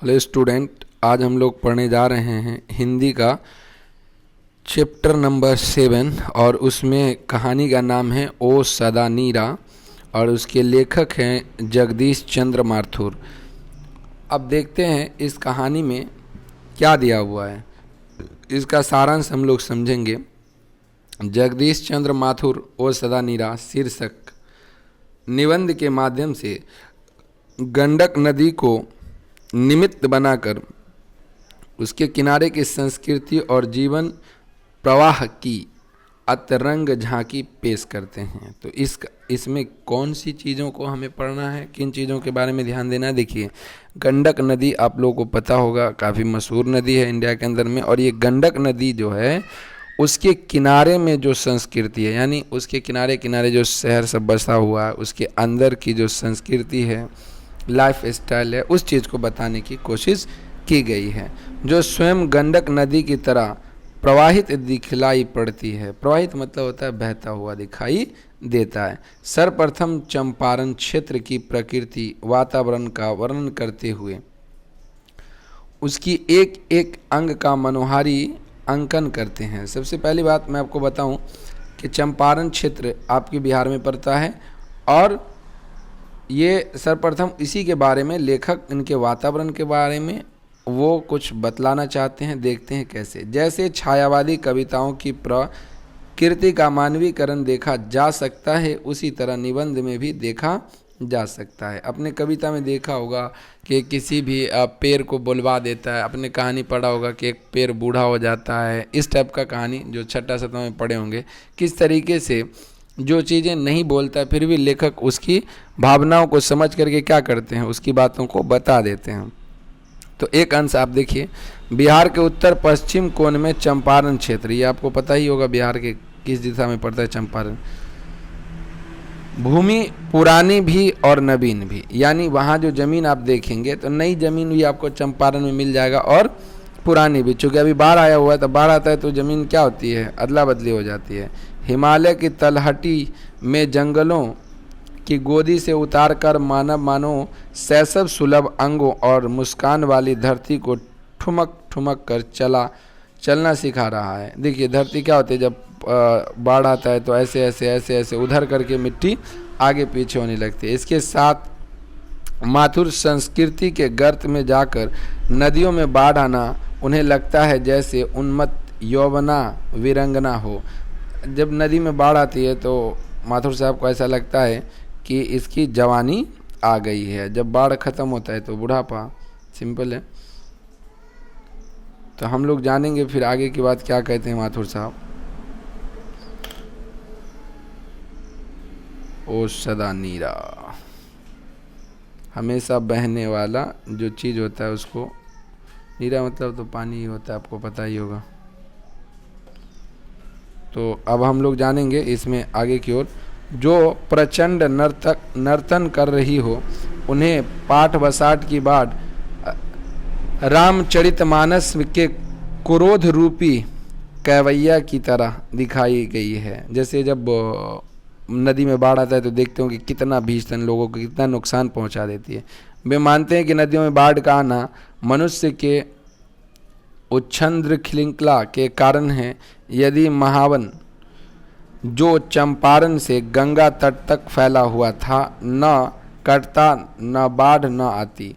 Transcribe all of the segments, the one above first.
Hello student, आज हम लोग पढ़ने जा रहे हैं हिंदी का चैप्टर नंबर 7 और उसमें कहानी का नाम है ओ सदा नीरा और उसके लेखक हैं जगदीश चंद्र माथुर। अब देखते हैं इस कहानी में क्या दिया हुआ है, इसका सारांश हम लोग समझेंगे। जगदीश चंद्र माथुर ओ सदा नीरा शीर्षक निबंध के माध्यम से गंडक नदी को निमित्त बनाकर उसके किनारे की संस्कृति और जीवन प्रवाह की अतरंग झांकी पेश करते हैं। तो इसमें कौन सी चीज़ों को हमें पढ़ना है, किन चीज़ों के बारे में ध्यान देना है। देखिए, गंडक नदी आप लोगों को पता होगा काफ़ी मशहूर नदी है इंडिया के अंदर में, और ये गंडक नदी जो है उसके किनारे में जो संस्कृति है, यानी उसके किनारे किनारे जो शहर सब बसा हुआ है, उसके अंदर की जो संस्कृति है, लाइफ स्टाइल है, उस चीज़ को बताने की कोशिश की गई है, जो स्वयं गंडक नदी की तरह प्रवाहित दिखलाई पड़ती है। प्रवाहित मतलब होता है बहता हुआ दिखाई देता है। सर्वप्रथम चंपारण क्षेत्र की प्रकृति वातावरण का वर्णन करते हुए उसकी एक एक अंग का मनोहारी अंकन करते हैं। सबसे पहली बात मैं आपको बताऊं कि चंपारण क्षेत्र आपके बिहार में पड़ता है, और ये सर्वप्रथम इसी के बारे में लेखक इनके वातावरण के बारे में वो कुछ बतलाना चाहते हैं। देखते हैं कैसे। जैसे छायावादी कविताओं की प्रकृति का मानवीकरण देखा जा सकता है, उसी तरह निबंध में भी देखा जा सकता है। अपने कविता में देखा होगा कि किसी भी पेड़ को बुलवा देता है, अपने कहानी पढ़ा होगा कि एक पेड़ बूढ़ा हो जाता है, इस टाइप का कहानी जो छठा सतवां में पढ़े होंगे। किस तरीके से जो चीज़ें नहीं बोलता है फिर भी लेखक उसकी भावनाओं को समझ करके क्या करते हैं, उसकी बातों को बता देते हैं। तो एक अंश आप देखिए, बिहार के उत्तर पश्चिम कोण में चंपारण क्षेत्र, ये आपको पता ही होगा बिहार के किस दिशा में पड़ता है चंपारण। भूमि पुरानी भी और नवीन भी, यानी वहाँ जो ज़मीन आप देखेंगे तो नई ज़मीन भी आपको चंपारण में मिल जाएगा और पुरानी भी। चूँकि अभी बाढ़ आया हुआ है तो बाढ़ आता है तो ज़मीन क्या होती है, अदला बदली हो जाती है। हिमालय की तलहटी में जंगलों की गोदी से उतारकर मानव शैशव सुलभ अंगों और मुस्कान वाली धरती को ठुमक ठुमक कर चलना सिखा रहा है। देखिए, धरती क्या होती है, जब बाढ़ आता है तो ऐसे ऐसे ऐसे ऐसे उधर करके मिट्टी आगे पीछे होने लगती है। इसके साथ माथुर संस्कृति के गर्त में जाकर नदियों में बाढ़ आना उन्हें लगता है जैसे उन्मत्त यौवना वीरंगना हो। जब नदी में बाढ़ आती है तो माथुर साहब को ऐसा लगता है कि इसकी जवानी आ गई है। जब बाढ़ ख़त्म होता है तो बुढ़ापा। सिंपल है। तो हम लोग जानेंगे फिर आगे की बात क्या कहते हैं माथुर साहब। ओ सदा नीरा, हमेशा बहने वाला जो चीज़ होता है उसको, नीरा मतलब तो पानी ही होता है, आपको पता ही होगा। तो अब हम लोग जानेंगे इसमें आगे की ओर। जो प्रचंड नर्तन कर रही हो उन्हें पाठ बसाठ की बाढ़ रामचरितमानस के क्रोध रूपी कैवैया की तरह दिखाई गई है। जैसे जब नदी में बाढ़ आता है तो देखते हो कि कितना भीषण लोगों को कितना नुकसान पहुंचा देती है। वे मानते हैं कि नदियों में बाढ़ का आना मनुष्य के उच्छृंखला श्रृंखला के कारण है। यदि महावन जो चंपारण से गंगा तट तक फैला हुआ था न कटता, न बाढ़ न आती।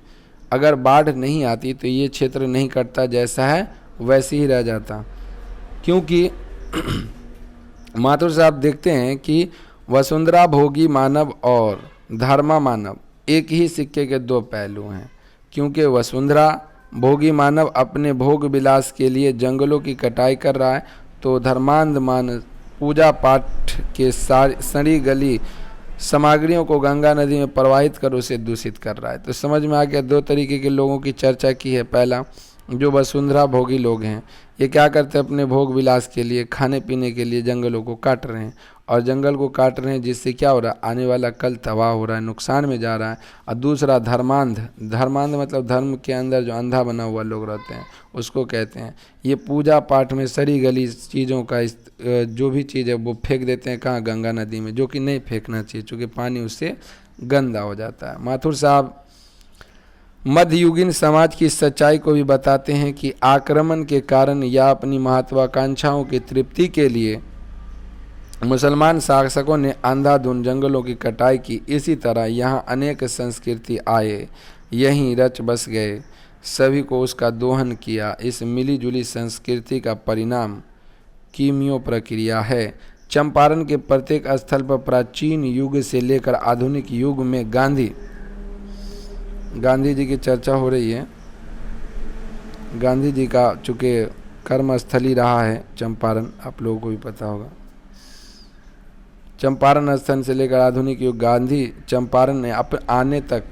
अगर बाढ़ नहीं आती तो ये क्षेत्र नहीं कटता, जैसा है वैसे ही रह जाता। क्योंकि माथुर साहब देखते हैं कि वसुंधरा भोगी मानव और धर्मा मानव एक ही सिक्के के दो पहलू हैं। क्योंकि वसुंधरा भोगी मानव अपने भोग विलास के लिए जंगलों की कटाई कर रहा है, तो धर्मांध मानव पूजा पाठ के सड़ी गली सामग्रियों को गंगा नदी में प्रवाहित कर उसे दूषित कर रहा है। तो समझ में आ गया, दो तरीके के लोगों की चर्चा की है। पहला, जो वसुंधरा भोगी लोग हैं, ये क्या करते हैं, अपने भोग विलास के लिए, खाने पीने के लिए जंगलों को काट रहे हैं, और जंगल को काट रहे हैं जिससे क्या हो रहा है, आने वाला कल तबाह हो रहा है, नुकसान में जा रहा है। और दूसरा धर्मांध, धर्मांध मतलब धर्म के अंदर जो अंधा बना हुआ लोग रहते हैं उसको कहते हैं। ये पूजा पाठ में सड़ी गली चीज़ों का जो भी चीज़ है वो फेंक देते हैं कहाँ, गंगा नदी में, जो कि नहीं फेंकना चाहिए, चूँकि पानी उससे गंदा हो जाता है। माथुर साहब मध्ययुगीन समाज की सच्चाई को भी बताते हैं कि आक्रमण के कारण या अपनी महत्वाकांक्षाओं की तृप्ति के लिए मुसलमान शासकों ने अंधाधुंध जंगलों की कटाई की। इसी तरह यहाँ अनेक संस्कृति आए, यहीं रच बस गए, सभी को उसका दोहन किया। इस मिलीजुली संस्कृति का परिणाम कीमियो प्रक्रिया है। चंपारण के प्रत्येक स्थल पर प्राचीन युग से लेकर आधुनिक युग में गांधी जी की चर्चा हो रही है। गांधी जी का चूँकि कर्मस्थली रहा है चंपारण, आप लोगों को भी पता होगा। चंपारण स्थल से लेकर आधुनिक युग, गांधी चंपारण ने आने तक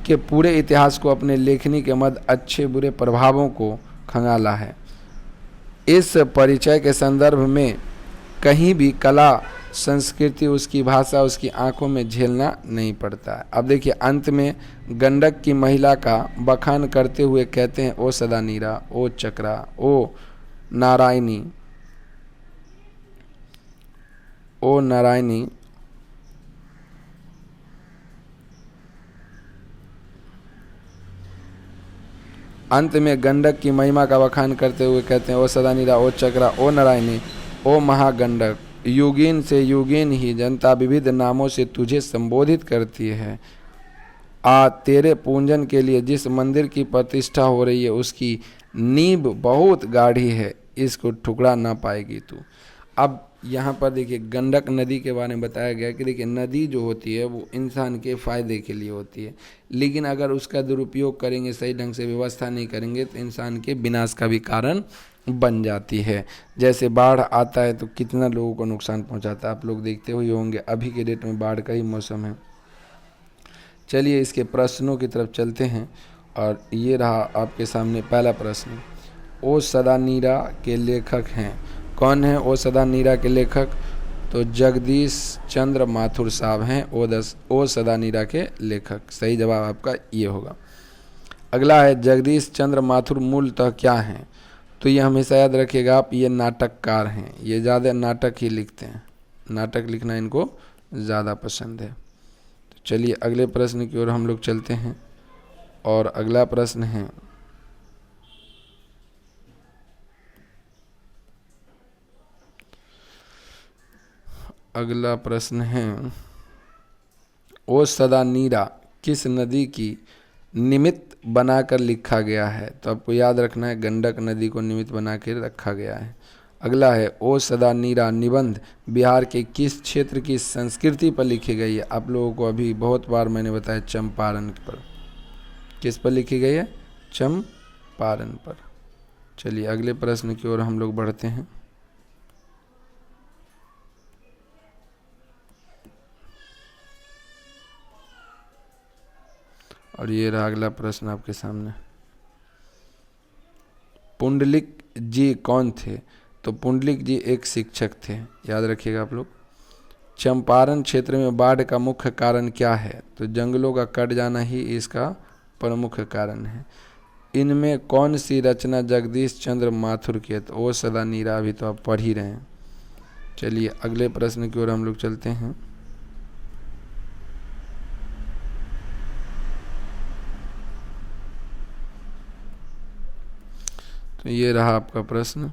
के पूरे इतिहास को अपने लेखनी के मध्य अच्छे बुरे प्रभावों को खंगाला है। इस परिचय के संदर्भ में कहीं भी कला, संस्कृति, उसकी भाषा, उसकी आंखों में झेलना नहीं पड़ता है। अब देखिए अंत में गंडक की महिला का बखान करते हुए कहते हैं, ओ सदा नीरा, ओ चक्रा, ओ नारायणी, ओ नारायणी, अंत में गंडक की महिमा का बखान करते हुए कहते हैं, ओ सदा नीरा, ओ चक्रा, ओ नारायणी, ओ महागंडक, युगीन से युगीन ही जनता विविध नामों से तुझे संबोधित करती है। तेरे पूजन के लिए जिस मंदिर की प्रतिष्ठा हो रही है उसकी नींव बहुत गाढ़ी है, इसको ठुकरा ना पाएगी तू। अब यहाँ पर देखिए गंडक नदी के बारे में बताया गया कि देखिए नदी जो होती है वो इंसान के फ़ायदे के लिए होती है, लेकिन अगर उसका दुरुपयोग करेंगे, सही ढंग से व्यवस्था नहीं करेंगे तो इंसान के विनाश का भी कारण बन जाती है। जैसे बाढ़ आता है तो कितना लोगों को नुकसान पहुंचाता है, आप लोग देखते हुए होंगे, अभी के डेट में बाढ़ का ही मौसम है। चलिए इसके प्रश्नों की तरफ चलते हैं और ये रहा आपके सामने पहला प्रश्न। ओ सदा नीरा के लेखक हैं, कौन है ओ सदा नीरा के लेखक? तो जगदीश चंद्र माथुर साहब हैं ओ सदा नीरा के लेखक। सही जवाब आपका ये होगा। अगला है जगदीश चंद्र माथुर मूलतः क्या हैं? तो ये हमेशा याद रखिएगा आप, ये नाटककार हैं, ये ज़्यादा नाटक ही लिखते हैं, नाटक लिखना इनको ज़्यादा पसंद है। तो चलिए अगले प्रश्न की ओर हम लोग चलते हैं और अगला प्रश्न है, अगला प्रश्न है ओ सदा नीरा किस नदी की निमित्त बनाकर लिखा गया है? तो आपको याद रखना है गंडक नदी को निमित्त बना के रखा गया है। अगला है ओ सदा नीरा निबंध बिहार के किस क्षेत्र की संस्कृति पर लिखी गई है? आप लोगों को अभी बहुत बार मैंने बताया चंपारण पर। किस पर लिखी गई है? चंपारण पर। चलिए अगले प्रश्न की ओर हम लोग बढ़ते हैं। और ये रहा अगला प्रश्न आपके सामने। पुंडलिक जी कौन थे? तो पुंडलिक जी एक शिक्षक थे, याद रखिएगा आप लोग। चंपारण क्षेत्र में बाढ़ का मुख्य कारण क्या है? तो जंगलों का कट जाना ही इसका प्रमुख कारण है। इनमें कौन सी रचना जगदीश चंद्र माथुर की है? तो ओ सदा नीरा भी तो आप पढ़ ही रहे हैं। चलिए अगले प्रश्न की ओर हम लोग चलते हैं। तो ये रहा आपका प्रश्न,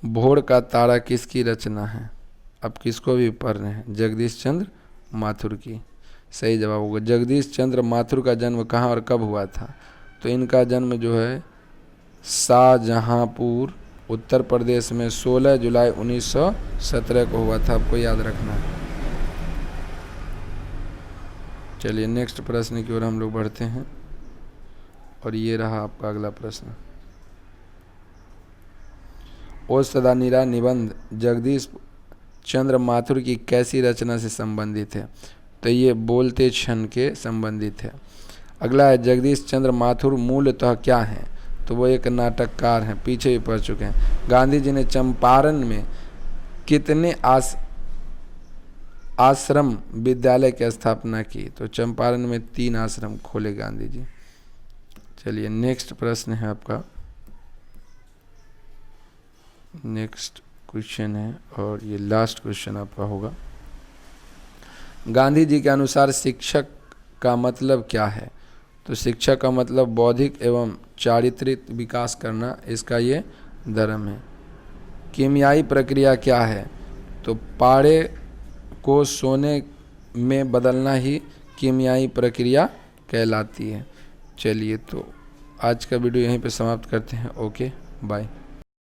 भोर का तारा किसकी रचना है? अब किसको भी पढ़ रहे हैं, जगदीश चंद्र माथुर की। सही जवाब होगा जगदीश चंद्र माथुर का जन्म कहाँ और कब हुआ था? तो इनका जन्म जो है शाहजहांपुर उत्तर प्रदेश में 16 जुलाई 1917 को हुआ था, आपको याद रखना है। चलिए नेक्स्ट प्रश्न की ओर हम लोग बढ़ते हैं और ये रहा आपका अगला प्रश्न। ओ सदा नीरा निबंध जगदीश चंद्र माथुर की कैसी रचना से संबंधित है? तो ये बोलते क्षण के संबंधित है। अगला है जगदीश चंद्र माथुर मूलतः क्या हैं? तो वो एक नाटककार हैं, पीछे भी पढ़ चुके हैं। गांधी जी ने चंपारण में कितने आश्रम विद्यालय की स्थापना की? तो चंपारण में 3 आश्रम खोले गांधी जी। चलिए नेक्स्ट प्रश्न है आपका, नेक्स्ट क्वेश्चन है और ये लास्ट क्वेश्चन आपका होगा। गांधी जी के अनुसार शिक्षक का मतलब क्या है? तो शिक्षा का मतलब बौद्धिक एवं चारित्रिक विकास करना, इसका ये धर्म है। कीमियाई प्रक्रिया क्या है? तो पारे को सोने में बदलना ही कीमियाई प्रक्रिया कहलाती है। चलिए, तो आज का वीडियो यहीं पे समाप्त करते हैं। Okay, bye.